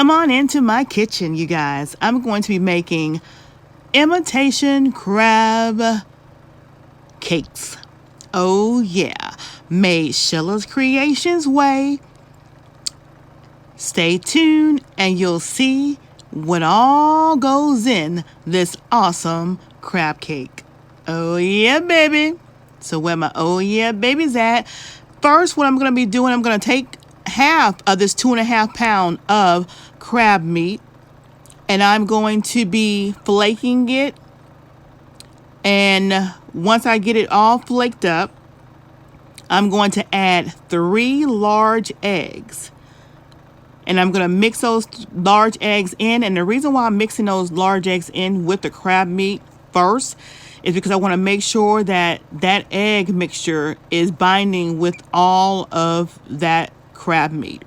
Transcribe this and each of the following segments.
Come on into my kitchen, you guys. I'm going to be making imitation crab cakes. Oh yeah, made Sheila's Creations way. Stay tuned and you'll see what all goes in this awesome crab cake. Oh yeah, baby. So where my oh yeah babies at? First, what I'm going to be doing, I'm going to take half of this 2.5 pound of crab meat, and I'm going to be flaking it. And once I get it all flaked up, I'm going to add 3 large eggs. And I'm going to mix those large eggs in. And the reason why I'm mixing those large eggs in with the crab meat first is because I want to make sure that that egg mixture is binding with all of that crab meat.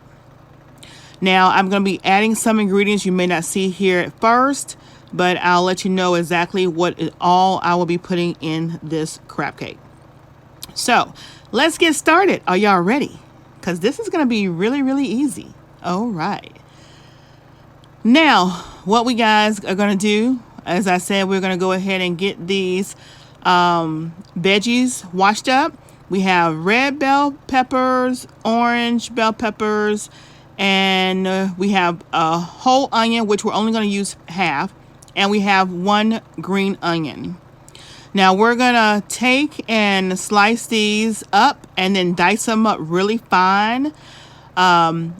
Now, I'm going to be adding some ingredients you may not see here at first, but I'll let you know exactly what all I will be putting in this crab cake. So, let's get started. Are y'all ready? Because this is going to be really, really easy. All right. Now, what we guys are going to do, as I said, we're going to go ahead and get these veggies washed up. We have red bell peppers, orange bell peppers, and we have a whole onion, which we're only going to use half, and we have 1 green onion. Now we're going to take and slice these up and then dice them up really fine. And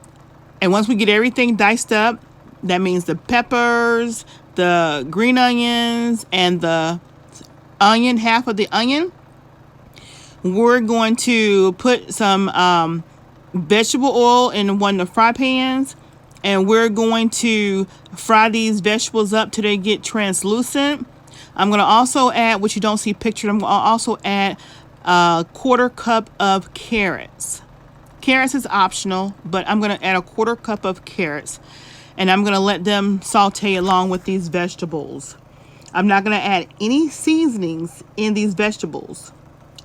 once we get everything diced up, that means the peppers, the green onions, and the onion, half of the onion, we're going to put some vegetable oil in one of the fry pans, and we're going to fry these vegetables up till they get translucent. I'm going to also add, which you don't see pictured, I'm going to also add a 1/4 cup of carrots. Carrots is optional, but I'm going to add a 1/4 cup of carrots, and I'm going to let them saute along with these vegetables. I'm not going to add any seasonings in these vegetables.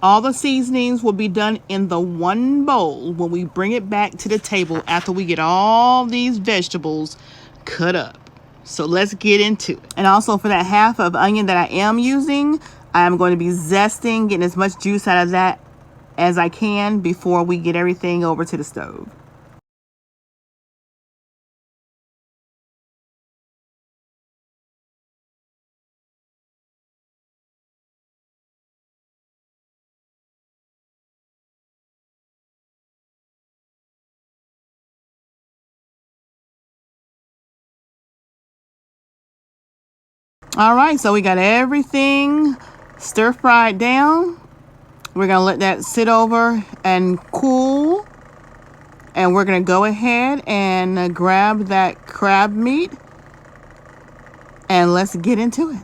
All the seasonings will be done in the one bowl when we bring it back to the table after we get all these vegetables cut up. So let's get into it. And also for that half of onion that I am using, I'm going to be zesting, getting as much juice out of that as I can before we get everything over to the stove. All right, so we got everything stir fried down. We're going to let that sit over and cool. And we're going to go ahead and grab that crab meat. And let's get into it.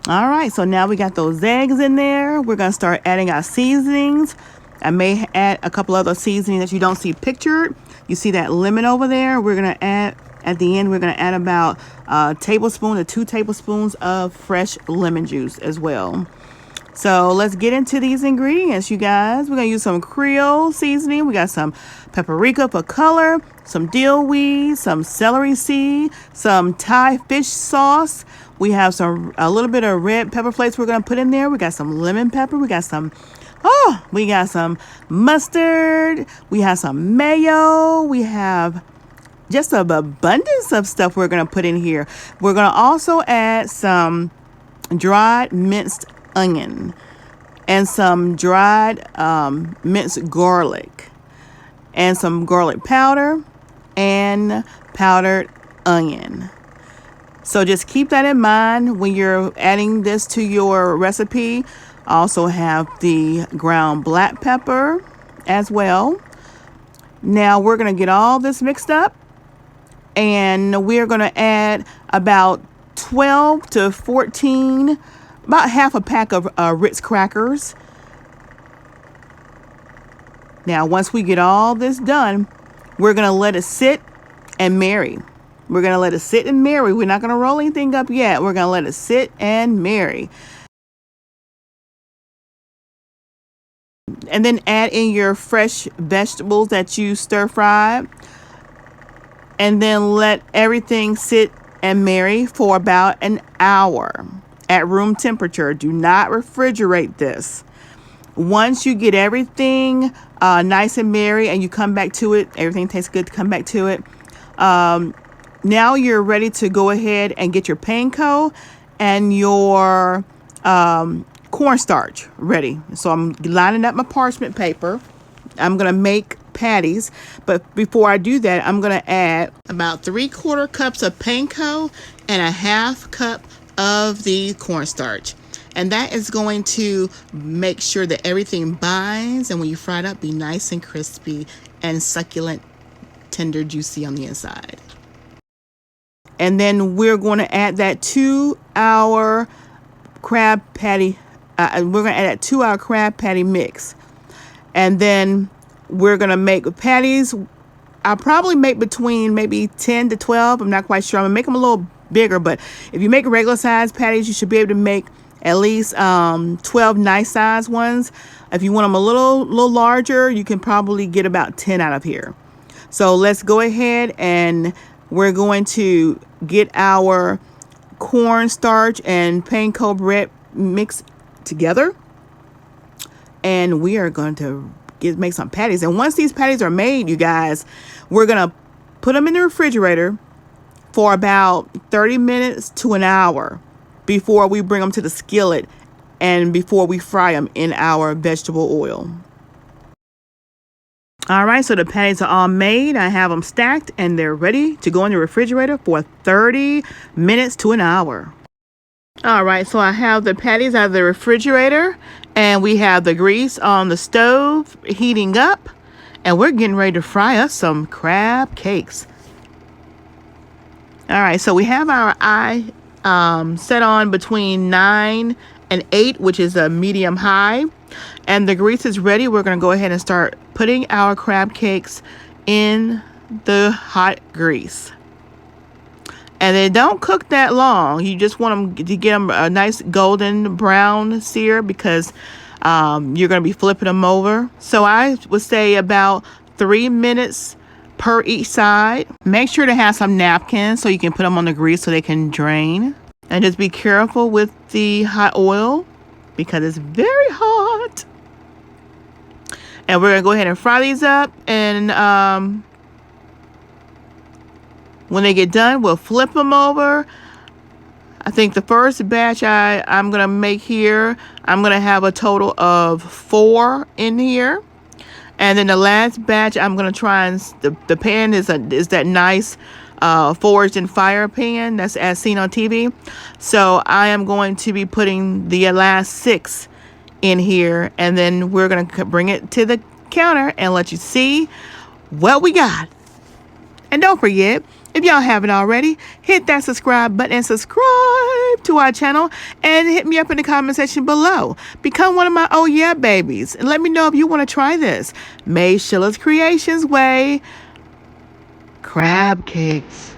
All right, so now we got those eggs in there. We're going to start adding our seasonings. I may add a couple other seasonings that you don't see pictured. You see that lemon over there? We're going to add, at the end, we're going to add about a tablespoon to 2 tablespoons of fresh lemon juice as well. So let's get into these ingredients, you guys. We're going to use some Creole seasoning. We got some paprika for color, some dill weed, some celery seed, some Thai fish sauce. We have a little bit of red pepper flakes we're going to put in there. We got some lemon pepper. We got some mustard. We have some mayo. We have just an abundance of stuff we're going to put in here. We're going to also add some dried minced onion and some dried minced garlic and some garlic powder and powdered onion. So just keep that in mind when you're adding this to your recipe. Also have the ground black pepper as well. Now we're going to get all this mixed up, and we're going to add about 12 to 14, about half a pack of Ritz crackers. Now, once we get all this done, we're going to let it sit and marry. We're going to let it sit and marry. We're not going to roll anything up yet. We're going to let it sit and marry. And then add in your fresh vegetables that you stir fried. and then let everything sit and marry for about an hour at room temperature. Do not refrigerate this. Once you get everything nice and merry and you come back to it, everything tastes good to come back to it. Now you're ready to go ahead and get your panko and your cornstarch ready. So I'm lining up my parchment paper. I'm going to make patties, but before I do that, I'm going to add about 3/4 cups of panko and a 1/2 cup of the cornstarch. And that is going to make sure that everything binds, and when you fry it up, be nice and crispy and succulent, tender, juicy on the inside. And then we're going to add that 2-hour crab patty. We're going to add that 2-hour crab patty mix. And then we're going to make patties. I'll probably make between maybe 10 to 12. I'm not quite sure. I'm going to make them a little bigger, but if you make regular size patties, you should be able to make at least 12 nice size ones. If you want them a little larger, you can probably get about 10 out of here. So let's go ahead and we're going to get our cornstarch and panko bread mixed together. And we are going to make some patties. And once these patties are made, you guys, we're going to put them in the refrigerator for about 30 minutes to an hour before we bring them to the skillet and before we fry them in our vegetable oil. All right, so the patties are all made. I have them stacked and they're ready to go in the refrigerator for 30 minutes to an hour. All right, so I have the patties out of the refrigerator and we have the grease on the stove heating up, and we're getting ready to fry us some crab cakes. All right, so we have our eye set on between 9 and 8, which is a medium high, and the grease is ready. We're going to go ahead and start putting our crab cakes in the hot grease. And they don't cook that long. You just want them to get them a nice golden brown sear, because you're going to be flipping them over. So I would say about 3 minutes per each side. Make sure to have some napkins so you can put them on the grease so they can drain. And just be careful with the hot oil because it's very hot. And we're going to go ahead and fry these up. And when they get done, we'll flip them over. I think the first batch I'm going to make here, I'm going to have a total of 4 in here. And then the last batch, I'm going to try and, the pan is that nice forged in fire pan that's as seen on TV. So I am going to be putting the last 6 in here. And then we're going to bring it to the counter and let you see what we got. And don't forget, if y'all haven't already, hit that subscribe button and subscribe to our channel, and hit me up in the comment section below. Become one of my oh yeah babies and let me know if you want to try this. Made Sheila's Creations way. Crab cakes.